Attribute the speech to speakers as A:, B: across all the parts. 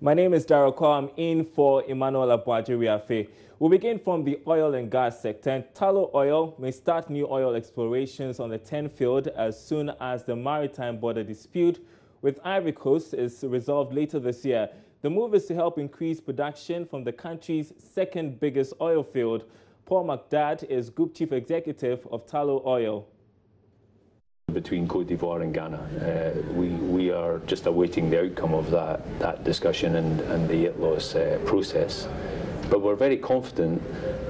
A: My name is Daroko. I'm in for Emmanuel Abuajiriafe. We'll begin from the oil and gas sector. Tullow Oil may start new oil explorations on the 10 field as soon as the maritime border dispute with Ivory Coast is resolved later this year. The move is to help increase production from the country's second biggest oil field. Paul McDad is Group Chief Executive of Tullow Oil.
B: Between Côte d'Ivoire and Ghana. We are just awaiting the outcome of that discussion and the ITLOS process. But we're very confident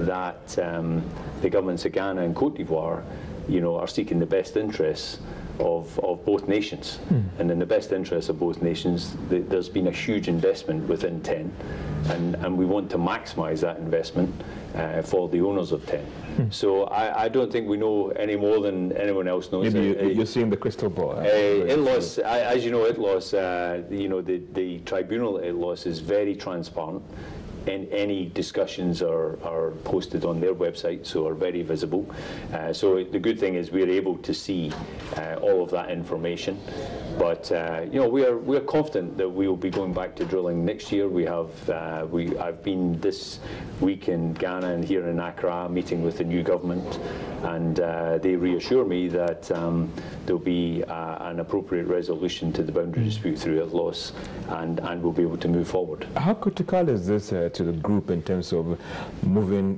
B: that the governments of Ghana and Côte d'Ivoire, are seeking the best interests of both nations. And in the best interests of both nations, there's been a huge investment within TEN, and we want to maximise that investment for the owners of TEN. So I don't think we know any more than anyone else knows.
C: Maybe you're seeing the crystal ball.
B: ITLOS, as you know, ITLOS, the tribunal ITLOS is very transparent. And any discussions are posted on their website, so are very visible. So the good thing is we're able to see all of that information. But we are confident that we will be going back to drilling next year. I've been this week in Ghana and here in Accra meeting with the new government, and they reassure me that there'll be an appropriate resolution to the boundary dispute through ITLOS, and we'll be able to move forward.
C: How critical is this to the group in terms of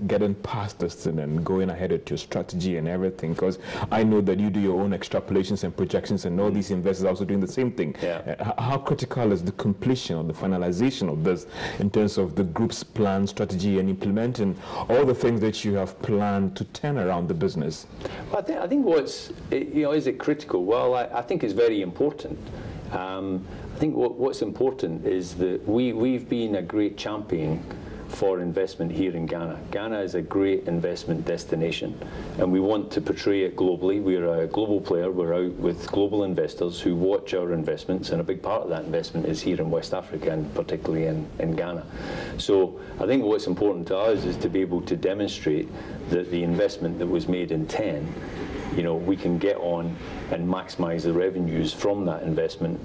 C: getting past this and going ahead with your strategy and everything? Because I know that you do your own extrapolations and projections, and all these investors are also doing the same thing.
B: Yeah.
C: How critical is the completion or the finalization of this in terms of the group's plan, strategy, and implementing all the things that you have planned to turn around the business?
B: Well, I think what's, is it critical? Well, I think it's very important. I think what's important is that we've been a great champion for investment here in Ghana. Ghana is a great investment destination, and we want to portray it globally. We're a global player. We're out with global investors who watch our investments, and a big part of that investment is here in West Africa, and particularly in Ghana. So I think what's important to us is to be able to demonstrate that the investment that was made in TEN, we can get on and maximise the revenues from that investment,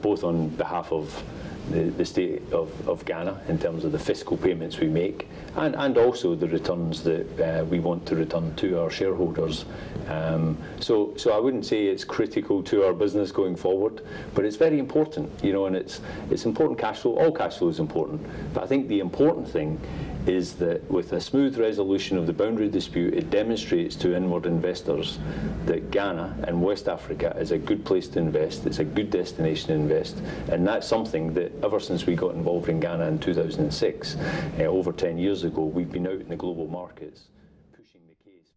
B: both on behalf of the state of Ghana in terms of the fiscal payments we make, and also the returns that we want to return to our shareholders. So I wouldn't say it's critical to our business going forward, but it's very important, and it's important cash flow. All cash flow is important, but I think the important thing is that with a smooth resolution of the boundary dispute, it demonstrates to inward investors that Ghana and West Africa is a good place to invest, it's a good destination to invest, and that's something that ever since we got involved in Ghana in 2006, over 10 years ago, we've been out in the global markets pushing the case.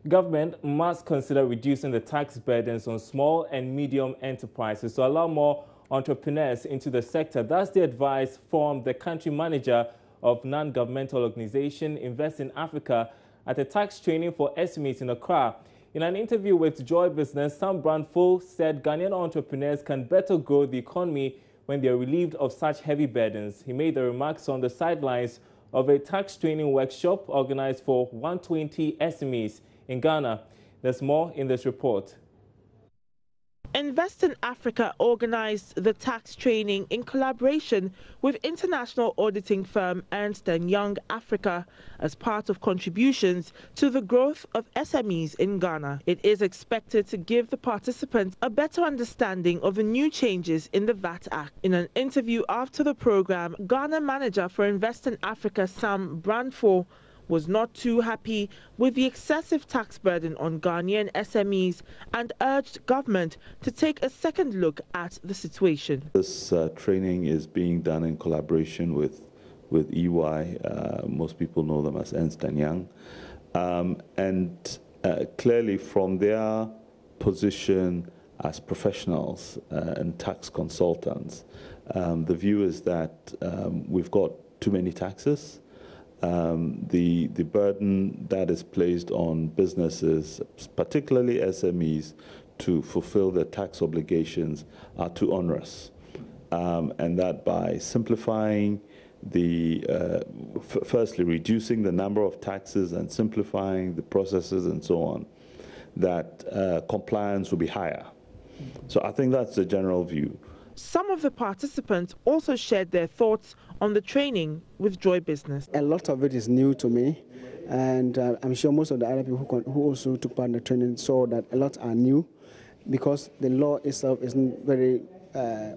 A: Government must consider reducing the tax burdens on small and medium enterprises to allow more entrepreneurs into the sector. That's the advice from the country manager of non-governmental organization Invest in Africa at a tax training for SMEs in Accra. In an interview with Joy Business, Sam Brandful said Ghanaian entrepreneurs can better grow the economy when they are relieved of such heavy burdens. He made the remarks on the sidelines of a tax training workshop organized for 120 SMEs in Ghana. There's more in this report.
D: Invest in Africa organized the tax training in collaboration with international auditing firm Ernst & Young Africa as part of contributions to the growth of SMEs in Ghana. It is expected to give the participants a better understanding of the new changes in the VAT Act. In an interview after the program, Ghana manager for Invest in Africa Sam Brandful was not too happy with the excessive tax burden on Ghanaian SMEs and urged government to take a second look at the situation.
E: This training is being done in collaboration with EY. Most people know them as Ernst & Young. Clearly from their position as professionals and tax consultants, the view is that we've got too many taxes. The burden that is placed on businesses, particularly SMEs, to fulfill their tax obligations are too onerous, and that by simplifying firstly reducing the number of taxes and simplifying the processes and so on, that compliance will be higher. So I think that's the general view.
D: Some of the participants also shared their thoughts on the training with Joy Business.
F: A lot of it is new to me, and I'm sure most of the other people who also took part in the training saw that a lot are new because the law itself isn't very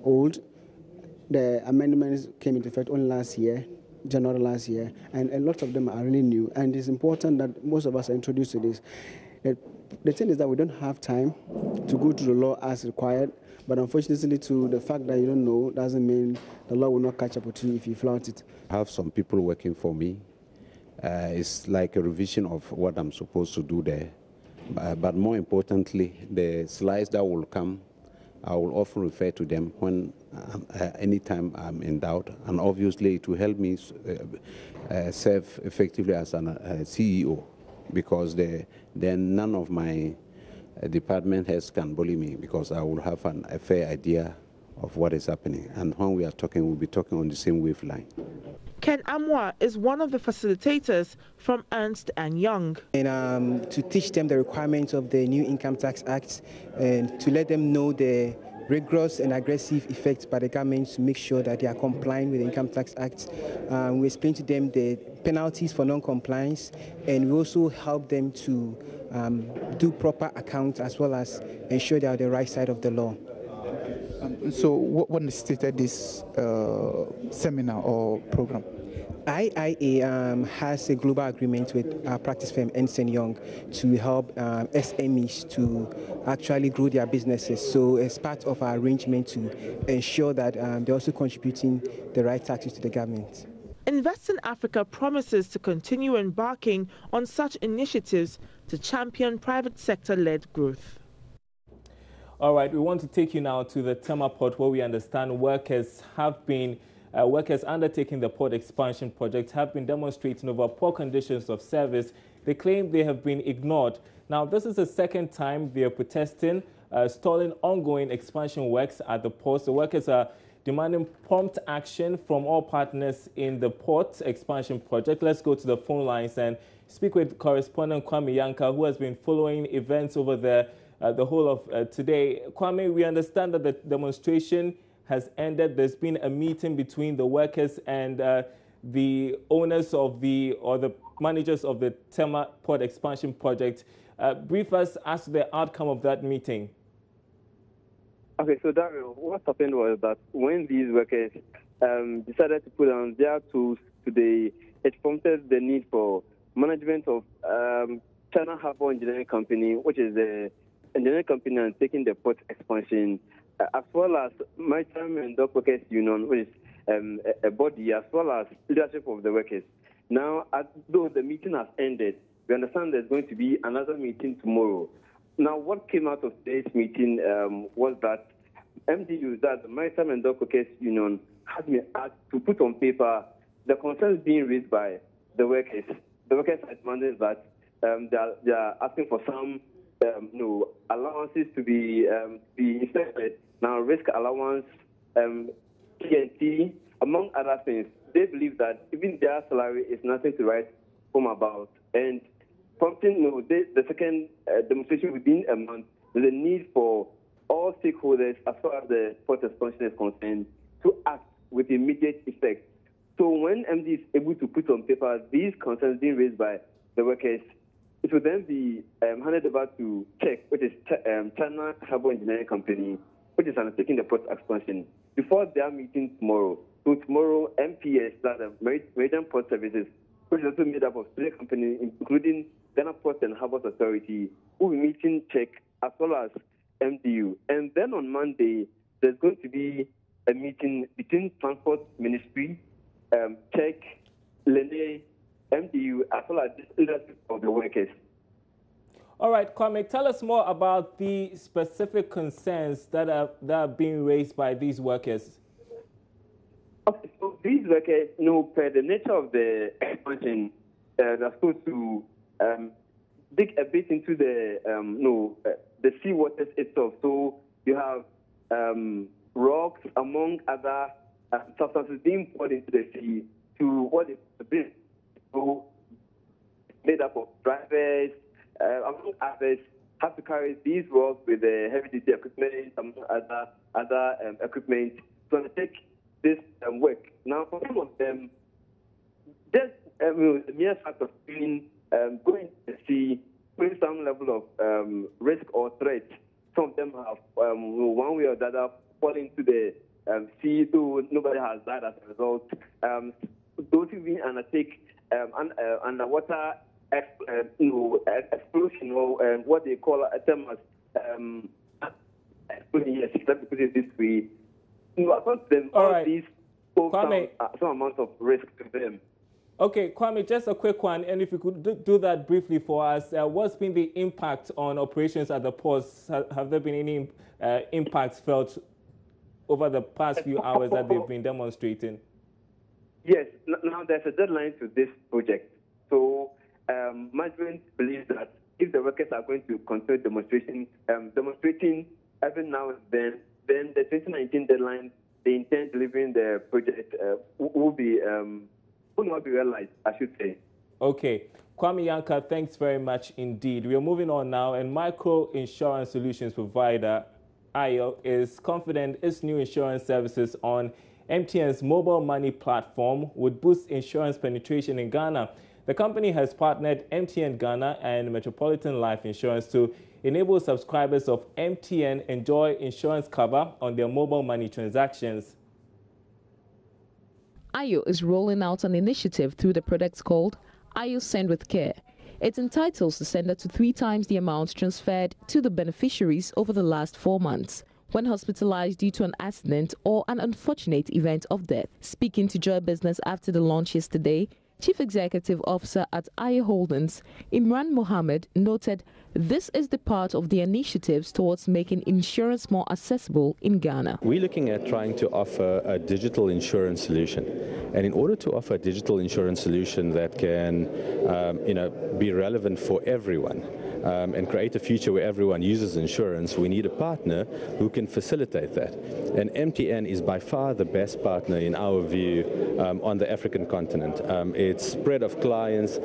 F: old. The amendments came into effect only last year, January last year, and a lot of them are really new. And it's important that most of us are introduced to this. The thing is that we don't have time to go through the law as required, but unfortunately, to the fact that you don't know doesn't mean the law will not catch up with you if you flout it.
G: I have some people working for me. It's like a revision of what I'm supposed to do there. But more importantly, the slides that will come, I will often refer to them when anytime I'm in doubt, and obviously it will help me serve effectively as a CEO, because then none of my department heads can bully me, because I will have a fair idea of what is happening. And when we are talking, we'll be talking on the same wavelength.
D: Ken Amwa is one of the facilitators from Ernst & Young.
H: And to teach them the requirements of the new Income Tax Act and to let them know the rigorous and aggressive effects by the government to make sure that they are complying with the Income Tax Act. We explain to them the penalties for non-compliance, and we also help them to do proper accounts as well as ensure they are on the right side of the law.
I: So what stated this seminar or program?
H: IIA has a global agreement with our practice firm Ernst & Young to help SMEs to actually grow their businesses. So as part of our arrangement to ensure that they're also contributing the right taxes to the government.
D: Invest in Africa promises to continue embarking on such initiatives to champion private sector-led growth.
A: All right, we want to take you now to the Tema Port, where we understand workers undertaking the port expansion project have been demonstrating over poor conditions of service. They claim they have been ignored. Now, this is the second time they are protesting, stalling ongoing expansion works at the port. The workers are demanding prompt action from all partners in the port expansion project. Let's go to the phone lines and speak with correspondent Kwame Yanka, who has been following events over there the whole of today. Kwame, we understand that the demonstration has ended. There's been a meeting between the workers and the owners of the managers of the Tema Port Expansion Project. Brief us as to the outcome of that meeting.
J: Okay, so Dario, what happened was that when these workers decided to put on their tools today, it prompted the need for management of China Harbour Engineering Company, which is the engineering company and taking the port expansion, as well as Maritime and Dock Workers Union, which is a body, as well as leadership of the workers. Now, though the meeting has ended, we understand there's going to be another meeting tomorrow. Now, what came out of today's meeting was that MDU, that the Maritime and Dock Workers Union, has been asked to put on paper the concerns being raised by the workers. The workers are demanding that they are asking for some allowances to be inspected. Now, risk allowance, TNT, among other things. They believe that even their salary is nothing to write home about. And prompting the second demonstration within a month, there's a need for all stakeholders, as far as the port expansion is concerned, to act with immediate effect. So when MD is able to put on paper these concerns being raised by the workers, it will then be handed over to CHEC, which is China Harbour Engineering Company, which is undertaking the port expansion, before their meeting tomorrow. So tomorrow, MPS, that's the Maritime Port Services, which is also made up of 3 companies, including Ghana Ports and Harbours Authority, will be meeting CHEC as well as MDU. And then on Monday, there's going to be a meeting between Transport Ministry, CHEC, Lene, MDU, as well as the leadership of the workers.
A: All right, Kwame, tell us more about the specific concerns that are being raised by these workers.
J: Okay, so these workers, per the nature of the expansion, they're supposed to dig a bit into the sea waters itself. So you have rocks, among other substances being poured into the sea to what is the bridge. So made up of drivers, among others, have to carry these rocks with the heavy-duty equipment, among other other equipment to undertake this work. Now, for some of them, just the mere fact of going to see putting some level of risk or threat. Some of them have one way or the other fallen into the sea, so nobody has died as a result. Those who even undertake underwater explosion, or what they call a term as explosion. Yes, let me put it this way. About them, all these pose some amount of risk to them.
A: Okay, Kwame, just a quick one, and if you could do that briefly for us, what's been the impact on operations at the ports? Have there been any impacts felt over the past few hours that they've been demonstrating?
J: Yes, now there's a deadline to this project. So management believes that if the workers are going to continue demonstrating every now and then the 2019 deadline, the intent delivering the project will not be realized, I should say.
A: Okay. Kwame Yanka, thanks very much indeed. We are moving on now, and micro insurance solutions provider Ayo is confident its new insurance services on MTN's mobile money platform would boost insurance penetration in Ghana. The company has partnered MTN Ghana and Metropolitan Life Insurance to enable subscribers of MTN enjoy insurance cover on their mobile money transactions.
K: Ayo is rolling out an initiative through the products called Ayo Send with Care. It entitles the sender to 3 times the amount transferred to the beneficiaries over the last 4 months when hospitalized due to an accident or an unfortunate event of death. Speaking to Joy Business after the launch yesterday, Chief Executive Officer at Ayo Holdings, Imran Mohammed, noted this is the part of the initiatives towards making insurance more accessible in Ghana.
L: We're looking at trying to offer a digital insurance solution. And in order to offer a digital insurance solution that can be relevant for everyone, and create a future where everyone uses insurance, we need a partner who can facilitate that. And MTN is by far the best partner in our view on the African continent. Its spread of clients,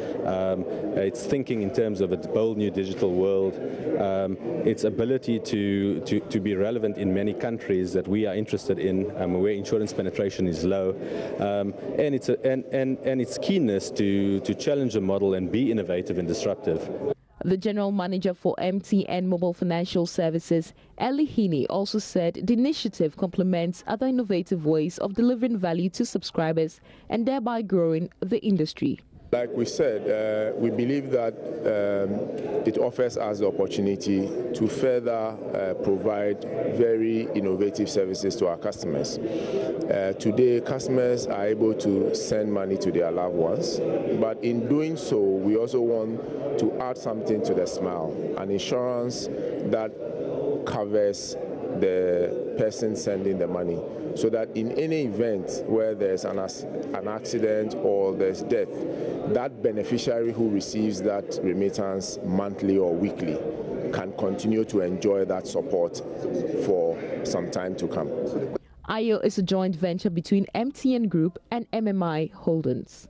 L: its thinking in terms of a bold new digital world, its ability to be relevant in many countries that we are interested in, where insurance penetration is low, and its keenness to challenge the model and be innovative and disruptive.
K: The General Manager for MTN Mobile Financial Services, Eli Heaney, also said the initiative complements other innovative ways of delivering value to subscribers and thereby growing the industry.
M: Like we said, we believe that it offers us the opportunity to further provide very innovative services to our customers. Today, customers are able to send money to their loved ones, but in doing so, we also want to add something to the smile, an insurance that covers the person sending the money, so that in any event where there's an accident or there's death, that beneficiary who receives that remittance monthly or weekly can continue to enjoy that support for some time to come.
K: Ayo is a joint venture between MTN Group and MMI Holdings.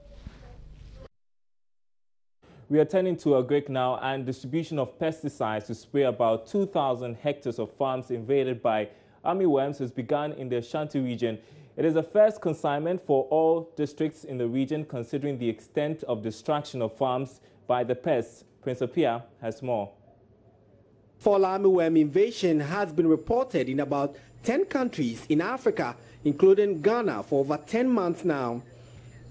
A: We are turning to a break now, and distribution of pesticides to spray about 2,000 hectares of farms invaded by army worms has begun in the Ashanti region. It is the first consignment for all districts in the region, considering the extent of destruction of farms by the pests. Prince Apia has more.
N: Fall armyworm invasion has been reported in about 10 countries in Africa, including Ghana, for over 10 months now.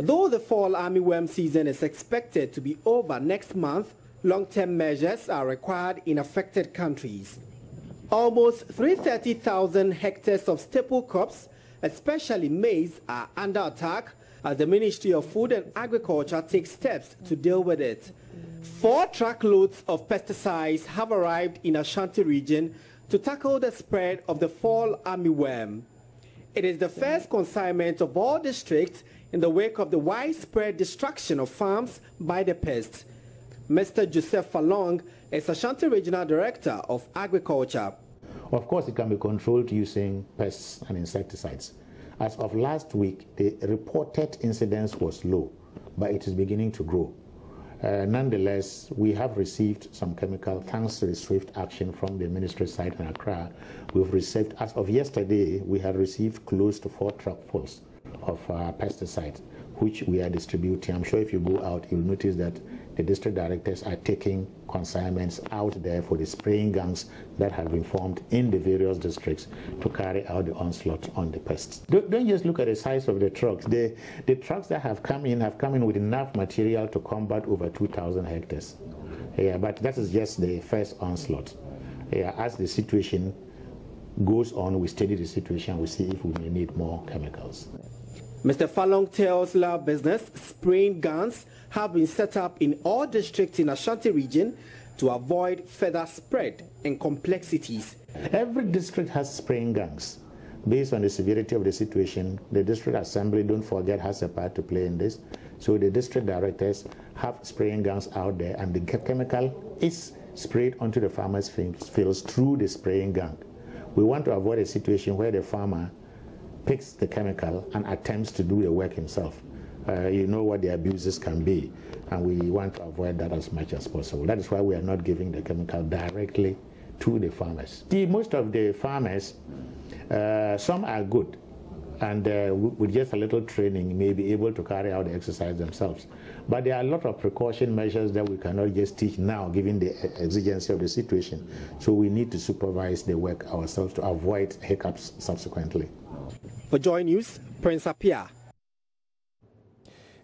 N: Though the fall armyworm season is expected to be over next month, long-term measures are required in affected countries. Almost 330,000 hectares of staple crops, especially maize, are under attack as the Ministry of Food and Agriculture takes steps to deal with it. 4 truckloads of pesticides have arrived in Ashanti region to tackle the spread of the fall armyworm. It is the first consignment of all districts in the wake of the widespread destruction of farms by the pests. Mr. Joseph Falong is Ashanti Regional Director of Agriculture.
O: Of course, it can be controlled using pests and insecticides. As of last week, the reported incidence was low, but it is beginning to grow. Nonetheless, we have received some chemical, thanks to the swift action from the ministry side in Accra. We've received, as of yesterday, we had received close to 4 truckfuls of pesticides, which we are distributing. I'm sure if you go out, you'll notice that the district directors are taking consignments out there for the spraying gangs that have been formed in the various districts to carry out the onslaught on the pests. Don't just look at the size of the trucks. The trucks that have come in with enough material to combat over 2,000 hectares. Yeah, but that is just the first onslaught. Yeah, as the situation goes on, we study the situation, we see if we may need more chemicals.
N: Mr. Falong tells Love Business spraying guns have been set up in all districts in Ashanti region to avoid further spread and complexities.
O: Every district has spraying guns. Based on the severity of the situation, the district assembly, don't forget, has a part to play in this. So the district directors have spraying guns out there, and the chemical is sprayed onto the farmers' fields through the spraying gun. We want to avoid a situation where the farmer picks the chemical and attempts to do the work himself. You know what the abuses can be, and we want to avoid that as much as possible. That is why we are not giving the chemical directly to the farmers. Most of the farmers, some are good, and with just a little training may be able to carry out the exercise themselves. But there are a lot of precaution measures that we cannot just teach now, given the exigency of the situation. So we need to supervise the work ourselves to avoid hiccups subsequently.
N: For Joy News, Prince Apia.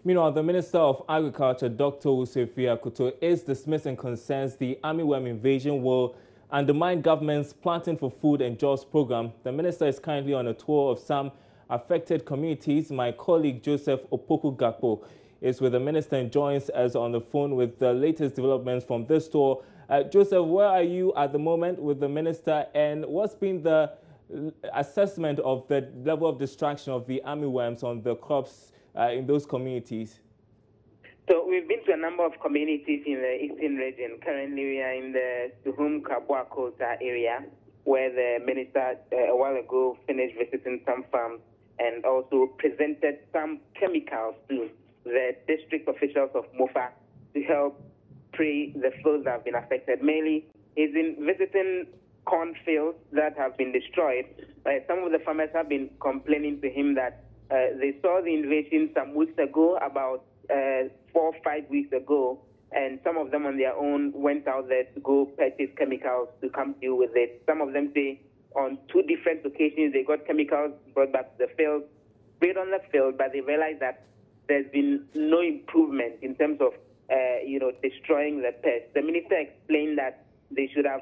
A: Meanwhile, the Minister of Agriculture, Dr. Usefia Kuto, is dismissing concerns the armyworm invasion will undermine government's Planting for Food and Jobs program. The minister is currently on a tour of some affected communities. My colleague Joseph Opoku Gakpo is with the minister and joins us on the phone with the latest developments from this tour. Joseph, where are you at the moment with the minister, and what's been the assessment of the level of destruction of the armyworms on the crops in those communities?
P: So we've been to a number of communities in the eastern region. Currently, we are in the Suhum Kabwa Kota area, where the minister a while ago finished visiting some farms and also presented some chemicals to the district officials of Mofa to help spray the fields that have been affected. Mainly, he's been visiting cornfields that have been destroyed. Some of the farmers have been complaining to him that they saw the invasion some weeks ago, about 4 or 5 weeks ago, and some of them on their own went out there to go purchase chemicals to come deal with it. Some of them say on 2 different occasions they got chemicals brought back to the field, sprayed on the field, but they realized that there's been no improvement in terms of destroying the pests. The minister explained that they should have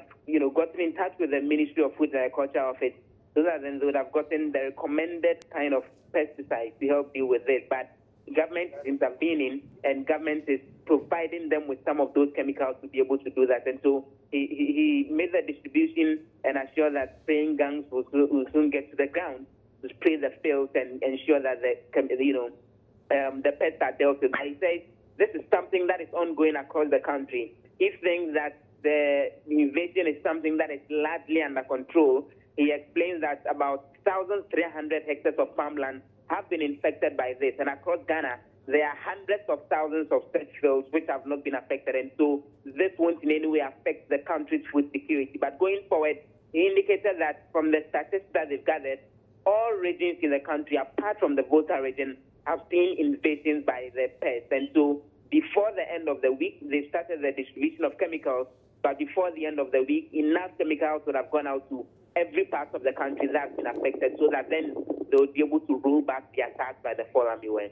P: gotten in touch with the Ministry of Food and Agriculture office so that then they would have gotten the recommended kind of pesticides to help deal with it. But government is intervening, and government is providing them with some of those chemicals to be able to do that. And so he made the distribution and assured that spraying guns will soon get to the ground to spray the fields and ensure that the pests are dealt with. But he says this is something that is ongoing across the country. He thinks that the invasion is something that is largely under control. He explains that about 1,300 hectares of farmland have been infected by this, and across Ghana there are hundreds of thousands of such fields which have not been affected, and so this won't in any way affect the country's food security. But going forward, he indicated that from the statistics that they've gathered, all regions in the country, apart from the Volta region, have seen invasions by the pests, and so before the end of the week, they started the distribution of chemicals, but before the end of the week, enough chemicals would have gone out to every part of the country that has been affected so that then they would be able to roll back the attacks by the fall armyworm.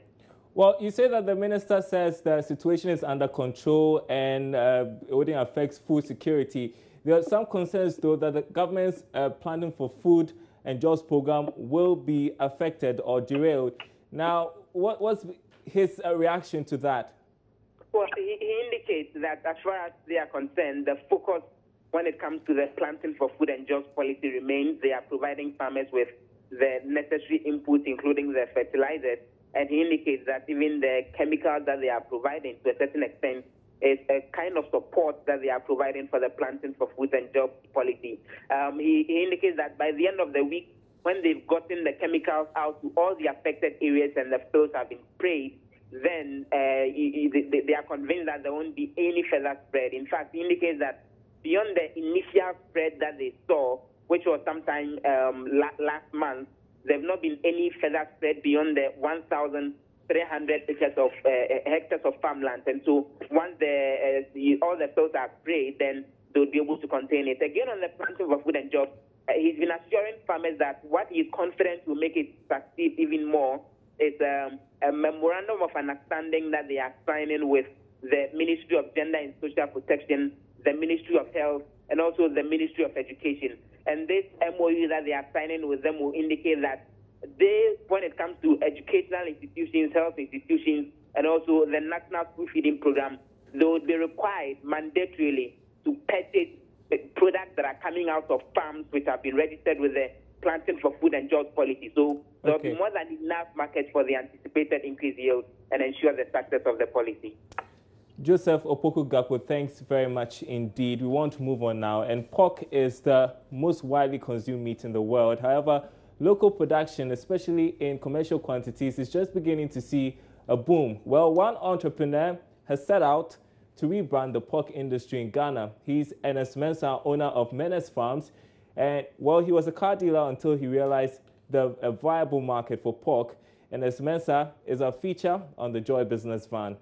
A: Well, you say that the minister says the situation is under control and it wouldn't affect food security. There are some concerns, though, that the government's Planting for Food and Jobs program will be affected or derailed. Now, what's his reaction to that?
P: Well, he indicates that as far as they are concerned, the focus when it comes to the Planting for Food and Jobs policy remains. They are providing farmers with the necessary inputs, including the fertilizers, and he indicates that even the chemicals that they are providing to a certain extent is a kind of support that they are providing for the Planting for Food and Jobs policy. He indicates that by the end of the week, when they've gotten the chemicals out to all the affected areas and the fields have been sprayed, then they are convinced that there won't be any further spread. In fact, it indicates that beyond the initial spread that they saw, which was sometime last month, there have not been any further spread beyond the 1,300 acres of hectares of farmland. And so once all the fields are sprayed, then they'll be able to contain it. Again, on the planting for food and jobs, he's been assuring farmers that what he's confident will make it succeed even more is a memorandum of understanding that they are signing with the Ministry of Gender and Social Protection, the Ministry of Health, and also the Ministry of Education. And this MOU that they are signing with them will indicate that they, when it comes to educational institutions, health institutions, and also the National School Feeding Program, they would be required mandatorily to purchase products that are coming out of farms which have been registered with the Planting for Food and Jobs policy. So there will be more than enough market for the anticipated increased yield and ensure the success of the policy.
A: Joseph Opoku-Gakpo, thanks very much indeed. We want to move on now. And pork is the most widely consumed meat in the world. However, local production, especially in commercial quantities, is just beginning to see a boom. Well, one entrepreneur has set out to rebrand the pork industry in Ghana. He's Ernest Mensah, owner of Menace Farms. And, well, he was a car dealer until he realized a viable market for pork. Ernest Mensah is our feature on the Joy Business Van.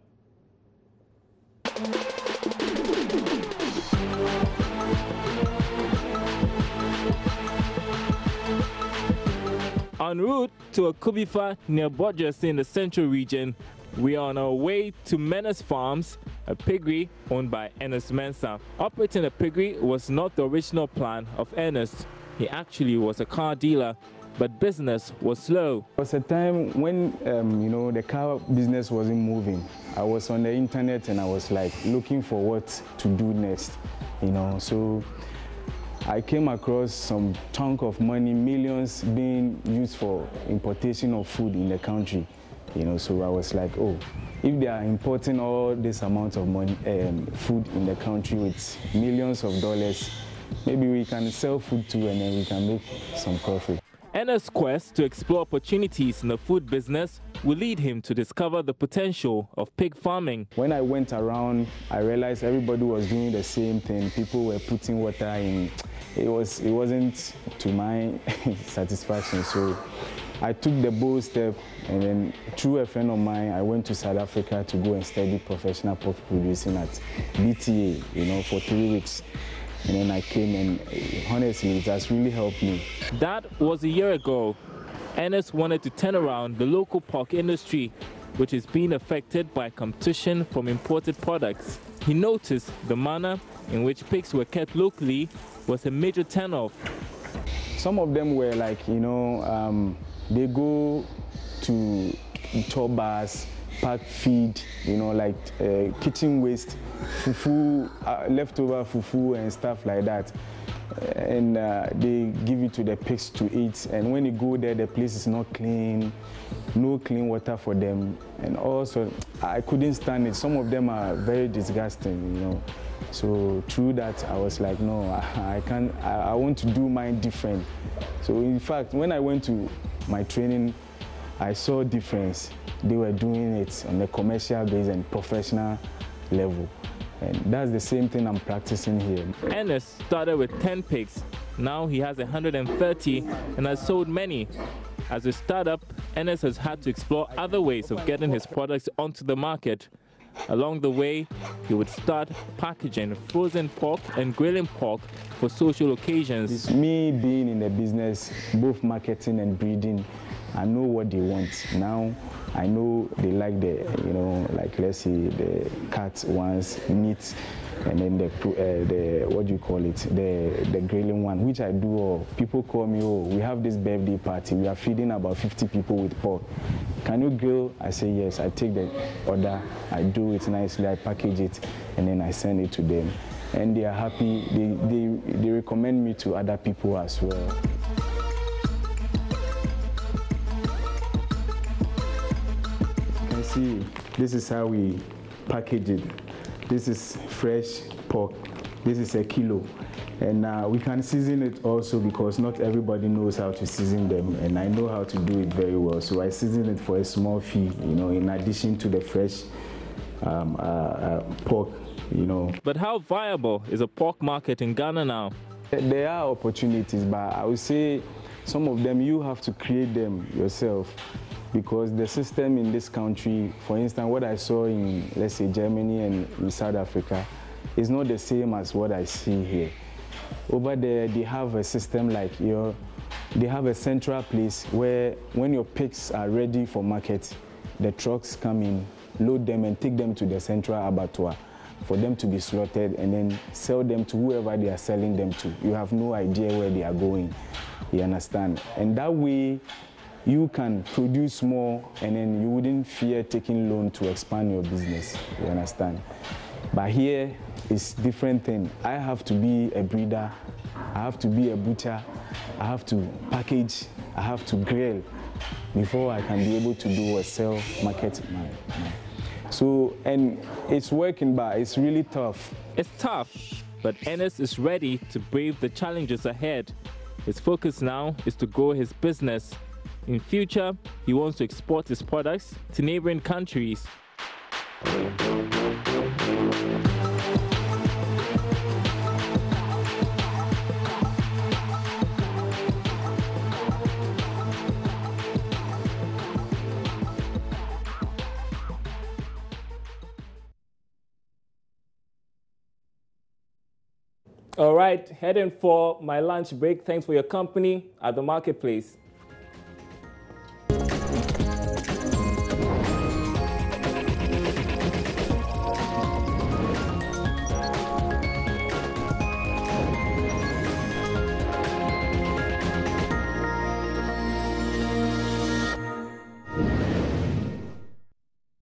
A: En route to a Kubifa near Bodjas in the central region, we are on our way to Menace Farms, a piggery owned by Ernest Mensah. Operating a piggery was not the original plan of Ernest. He actually was a car dealer, but business was slow.
Q: There was a time when, the car business wasn't moving. I was on the internet and I was like looking for what to do next, So I came across some chunk of money, millions being used for importation of food in the country. So I was like, oh, if they are importing all this amount of money, food in the country with millions of dollars, maybe we can sell food too and then we can make some profit.
A: Ernest's quest to explore opportunities in the food business will lead him to discover the potential of pig farming.
Q: When I went around, I realized everybody was doing the same thing. People were putting water in. It wasn't to my satisfaction. So I took the bold step, and then through a friend of mine, I went to South Africa to go and study professional pork producing at BTA, for 3 weeks. And then I came, and honestly, it has really helped me.
A: That was a year ago. Ernest wanted to turn around the local pork industry, which is being affected by competition from imported products. He noticed the manner in which pigs were kept locally was a major turn-off.
Q: Some of them were like, they go to chop bars, pack feed, like kitchen waste, fufu, leftover fufu and stuff like that. And they give it to the pigs to eat. And when you go there, the place is not clean, no clean water for them. And also, I couldn't stand it. Some of them are very disgusting, So through that, I was like, no, I can't. I want to do mine different. So in fact, when I went to my training, I saw difference. They were doing it on a commercial base and professional level. And that's the same thing I'm practicing here.
A: Ernest started with 10 pigs. Now he has 130 and has sold many. As a startup, Ernest has had to explore other ways of getting his products onto the market. Along the way, he would start packaging frozen pork and grilling pork for social occasions.
Q: It's me being in the business, both marketing and breeding. I know what they want. Now I know they like the, like let's say the cat ones, meat, and then the what do you call it, the grilling one, which I do. Or people call me, oh, we have this birthday party. We are feeding about 50 people with pork. Can you grill? I say yes. I take the order. I do it nicely. I package it, and then I send it to them, and they are happy. They recommend me to other people as well. See, this is how we package it. This is fresh pork. This is a kilo. And we can season it also because not everybody knows how to season them, and I know how to do it very well. So I season it for a small fee, in addition to the fresh pork,
A: But how viable is a pork market in Ghana now?
Q: There are opportunities, but I would say some of them you have to create them yourself, because the system in this country, for instance, what I saw in, let's say, Germany and in South Africa, is not the same as what I see here. Over there, they have a system like they have a central place where when your pigs are ready for market, the trucks come in, load them and take them to the central abattoir for them to be slaughtered and then sell them to whoever they are selling them to. You have no idea where they are going, you understand? And that way, you can produce more and then you wouldn't fear taking loan to expand your business, you understand? But here, it's different thing. I have to be a breeder, I have to be a butcher, I have to package, I have to grill before I can be able to do or sell, market my. So, and it's working, but it's really tough.
A: It's tough, but Ernest is ready to brave the challenges ahead. His focus now is to grow his business. In future, he wants to export his products to neighboring countries. All right, heading for my lunch break. Thanks for your company at the marketplace.